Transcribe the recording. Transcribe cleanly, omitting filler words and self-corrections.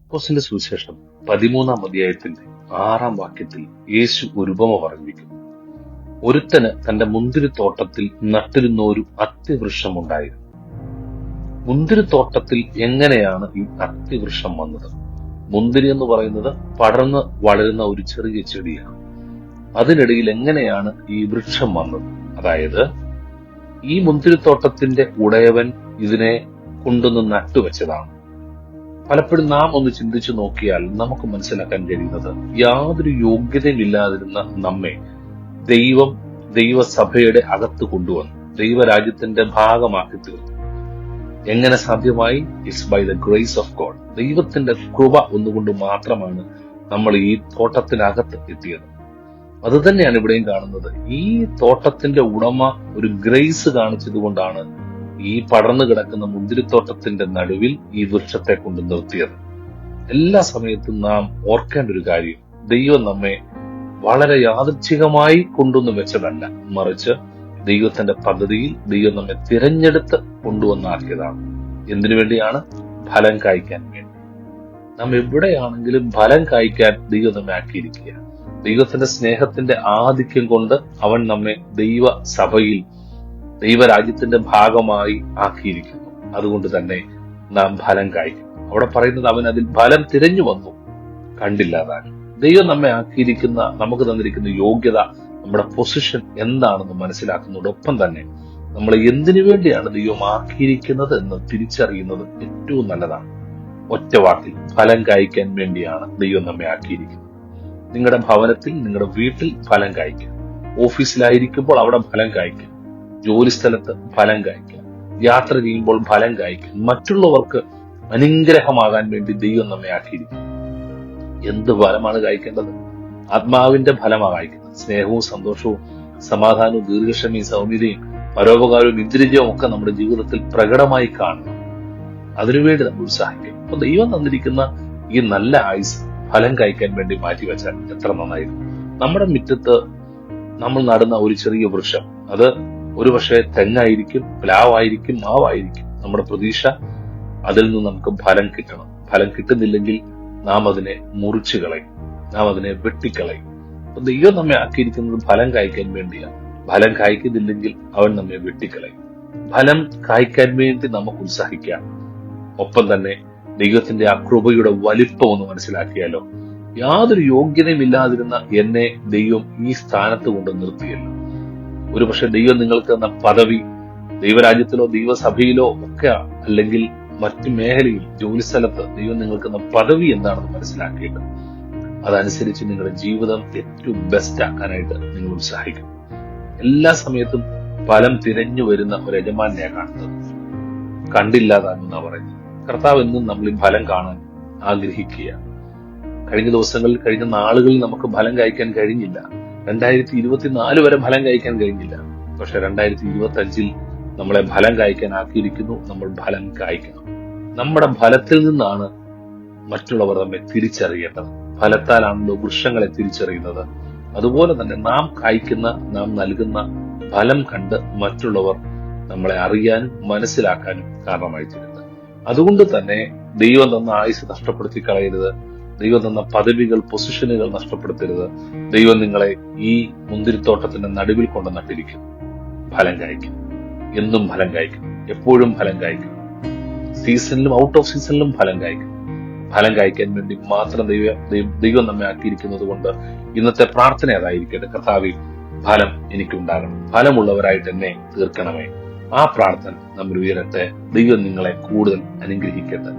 മാർക്കോസിന്റെ സുവിശേഷം 13-ാം അധ്യായത്തിന്റെ 6-ാം വാക്യത്തിൽ യേശു ഒരു ഉപമ പറഞ്ഞിരിക്കുന്നു. ഒരുത്തന് തന്റെ മുന്തിരിത്തോട്ടത്തിൽ നട്ടിരുന്ന ഒരു അത്തിവൃക്ഷം ഉണ്ടായിരുന്നു. മുന്തിരിത്തോട്ടത്തിൽ എങ്ങനെയാണ് ഈ അത്തിവൃക്ഷം വന്നത്? മുന്തിരി എന്ന് പറയുന്നത് പടർന്ന് വളരുന്ന ഒരു ചെറിയ ചെടിയാണ്. അതിനിടയിൽ എങ്ങനെയാണ് ഈ വൃക്ഷം വന്നത്? അതായത് ഈ മുന്തിരിത്തോട്ടത്തിന്റെ ഉടയവൻ ഇതിനെ കൊണ്ടുവന്ന് നട്ടുവെച്ചതാണ്. പലപ്പോഴും നാം ഒന്ന് ചിന്തിച്ചു നോക്കിയാൽ നമുക്ക് മനസ്സിലാക്കാൻ കഴിയുന്നത്, യാതൊരു യോഗ്യതയും ഇല്ലാതിരുന്ന നമ്മെ ദൈവസഭയുടെ അകത്ത് കൊണ്ടുവന്നു ദൈവരാജ്യത്തിന്റെ ഭാഗമാക്കി തീർന്നു. എങ്ങനെ സാധ്യമായി? It's by the grace of God. ദൈവത്തിന്റെ കൃപ ഒന്നുകൊണ്ട് മാത്രമാണ് നമ്മൾ ഈ തോട്ടത്തിനകത്ത് എത്തിയത്. അത് തന്നെയാണ് ഇവിടെയും കാണുന്നത്. ഈ തോട്ടത്തിന്റെ ഉടമ ഒരു ഗ്രേസ് കാണിച്ചതുകൊണ്ടാണ് ഈ പടർന്നു കിടക്കുന്ന മുന്തിരിത്തോട്ടത്തിന്റെ നടുവിൽ ഈ വൃക്ഷത്തെ കൊണ്ട് നിർത്തിയത്. എല്ലാ സമയത്തും നാം ഓർക്കേണ്ട ഒരു കാര്യം, ദൈവം നമ്മെ വളരെ യാദൃച്ഛികമായി കൊണ്ടുവന്ന് വെച്ചതല്ല, മറിച്ച് ദൈവത്തിന്റെ പദ്ധതിയിൽ ദൈവം നമ്മെ തിരഞ്ഞെടുത്ത് കൊണ്ടുവന്നാക്കിയതാണ്. എന്തിനു വേണ്ടിയാണ്? ഫലം കായ്ക്കാൻ വേണ്ടി. നാം എവിടെയാണെങ്കിലും ഫലം കായ്ക്കാൻ ദൈവം നമ്മെ ആക്കിയിരിക്കുക. ദൈവത്തിന്റെ സ്നേഹത്തിന്റെ ആധിക്യം കൊണ്ട് അവൻ നമ്മെ ദൈവസഭയിൽ ദൈവരാജ്യത്തിന്റെ ഭാഗമായി ആക്കിയിരിക്കുന്നു. അതുകൊണ്ട് തന്നെ നാം ഫലം കായ്ക്കും. അവിടെ പറയുന്നത്, അവൻ അതിൽ ഫലം തിരഞ്ഞു വന്നു, കണ്ടില്ലാതാനും. ദൈവം നമ്മെ ആക്കിയിരിക്കുന്ന, നമുക്ക് തന്നിരിക്കുന്ന യോഗ്യത, നമ്മുടെ പൊസിഷൻ എന്താണെന്ന് മനസ്സിലാക്കുന്നതോടൊപ്പം തന്നെ നമ്മൾ എന്തിനു വേണ്ടിയാണ് ദൈവം ആക്കിയിരിക്കുന്നത് എന്ന് തിരിച്ചറിയുന്നത് ഏറ്റവും നല്ലതാണ്. ഒറ്റ വാക്കിൽ, ഫലം കായ്ക്കാൻ വേണ്ടിയാണ് ദൈവം നമ്മെ ആക്കിയിരിക്കുന്നത്. നിങ്ങളുടെ ഭവനത്തിൽ, നിങ്ങളുടെ വീട്ടിൽ ഫലം കായ്ക്കുക. ഓഫീസിലായിരിക്കുമ്പോൾ അവിടെ ഫലം കായ്ക്കുക. ജോലി സ്ഥലത്ത് ഫലം കായ്ക്കുക. യാത്ര ചെയ്യുമ്പോൾ ഫലം കായ്ക്കുക. മറ്റുള്ളവർക്ക് അനുഗ്രഹമാകാൻ വേണ്ടി ദൈവം നമ്മെ ആക്കിയിരിക്കുന്നു. എന്ത് ഫലമാണ് കായ്ക്കേണ്ടത്? ആത്മാവിന്റെ ഫലമാണ് കായ്ക്കുന്നത്. സ്നേഹവും സന്തോഷവും സമാധാനവും ദീർഘക്ഷമയും സൗമ്യതയും പരോപകാരവും ഇന്ദ്രിയവും ഒക്കെ നമ്മുടെ ജീവിതത്തിൽ പ്രകടമായി കാണണം. അതിനുവേണ്ടി നമ്മൾ ഉത്സാഹിക്കും. അപ്പൊ ദൈവം തന്നിരിക്കുന്ന ഈ നല്ല ആയുസ് ഫലം കായ്ക്കാൻ വേണ്ടി മാറ്റിവെച്ചാൽ എത്ര നന്നായിരുന്നു. നമ്മുടെ മുറ്റത്ത് നമ്മൾ നടുന്ന ഒരു ചെറിയ വൃക്ഷം, അത് ഒരുപക്ഷെ തെങ്ങായിരിക്കും, പ്ലാവായിരിക്കും, മാവായിരിക്കും. നമ്മുടെ പ്രതീക്ഷ അതിൽ നിന്ന് നമുക്ക് ഫലം കിട്ടണം. ഫലം കിട്ടുന്നില്ലെങ്കിൽ നാം അതിനെ മുറിച്ചു കളയും, നാം അതിനെ വെട്ടിക്കളയും. അപ്പൊ ദൈവം നമ്മെ ആക്കിയിരിക്കുന്നത് ഫലം കായ്ക്കാൻ വേണ്ടിയാണ്. ഫലം കായ്ക്കുന്നില്ലെങ്കിൽ അവൻ നമ്മെ വെട്ടിക്കളയും. ഫലം കായ്ക്കാൻ വേണ്ടി നമുക്ക് ഉത്സാഹിക്കാം. ഒപ്പം തന്നെ ദൈവത്തിന്റെ ആ കൃപയുടെ വലിപ്പം ഒന്ന് മനസ്സിലാക്കിയാലോ. യാതൊരു യോഗ്യതയും ഇല്ലാതിരുന്ന എന്നെ ദൈവം ഈ സ്ഥാനത്ത് കൊണ്ട് നിർത്തിയല്ലോ. ഒരുപക്ഷെ ദൈവം നിങ്ങൾക്ക് തന്ന പദവി, ദൈവരാജ്യത്തിലോ ദൈവസഭയിലോ ഒക്കെ, അല്ലെങ്കിൽ മറ്റു മേഖലയിൽ, ജോലിസ്ഥലത്ത് ദൈവം നിങ്ങൾക്ക് തന്ന പദവി എന്താണെന്ന് മനസ്സിലാക്കിയിട്ട് അതനുസരിച്ച് നിങ്ങളുടെ ജീവിതം ഏറ്റവും ബെസ്റ്റ് ആക്കാനായിട്ട് നിങ്ങൾ ഉത്സാഹിക്കും. എല്ലാ സമയത്തും ഫലം തിരഞ്ഞു വരുന്ന ഒരു യജമാനെ കാണുന്നത്. കണ്ടില്ലാതാണെന്നാ പറയുന്നത്. കർത്താവ് എന്നും നമ്മൾ ഈ ഫലം കാണാൻ ആഗ്രഹിക്കുക. കഴിഞ്ഞ ദിവസങ്ങളിൽ, കഴിഞ്ഞ നാളുകളിൽ നമുക്ക് ഫലം കായ്ക്കാൻ കഴിഞ്ഞില്ല. 2024 വരെ ഫലം കായ്ക്കാൻ കഴിഞ്ഞില്ല. പക്ഷെ 2025 നമ്മളെ ഫലം കായ്ക്കാൻ ആക്കിയിരിക്കുന്നു. നമ്മൾ ഫലം കായ്ക്കണം. നമ്മുടെ ഫലത്തിൽ നിന്നാണ് മറ്റുള്ളവർ നമ്മെ തിരിച്ചറിയേണ്ടത്. ഫലത്താലാണല്ലോ വൃക്ഷങ്ങളെ തിരിച്ചറിയുന്നത്. അതുപോലെ തന്നെ നാം കായ്ക്കുന്ന, നാം നൽകുന്ന ഫലം കണ്ട് മറ്റുള്ളവർ നമ്മളെ അറിയാനും മനസ്സിലാക്കാനും കാരണമായി തീരുന്നത്. അതുകൊണ്ട് തന്നെ ദൈവം തന്ന ആയുസ് നഷ്ടപ്പെടുത്തി കളയരുത്. ദൈവം തന്ന പദവികൾ, പൊസിഷനുകൾ നഷ്ടപ്പെടുത്തരുത്. ദൈവം നിങ്ങളെ ഈ മുന്തിരിത്തോട്ടത്തിന്റെ നടുവിൽ കൊണ്ട് നട്ടിരിക്കും. ഫലം കായ്ക്കും. എന്നും ഫലം കായ്ക്കും. എപ്പോഴും ഫലം കായ്ക്കും. സീസണിലും ഔട്ട് ഓഫ് സീസണിലും ഫലം കായ്ക്കും. ഫലം കായ്ക്കാൻ വേണ്ടി മാത്രം ദൈവം നമ്മെ ആക്കിയിരിക്കുന്നത് കൊണ്ട് ഇന്നത്തെ പ്രാർത്ഥന അതായിരിക്കട്ടെ. കർത്താവേ, ഫലം എനിക്കുണ്ടാകണം, ഫലമുള്ളവരായിട്ട് എന്നെ തീർക്കണമേ. ആ പ്രാർത്ഥന നമ്മൾ ഉയരട്ടെ. ദൈവം നിങ്ങളെ കൂടുതൽ അനുഗ്രഹിക്കട്ടെ.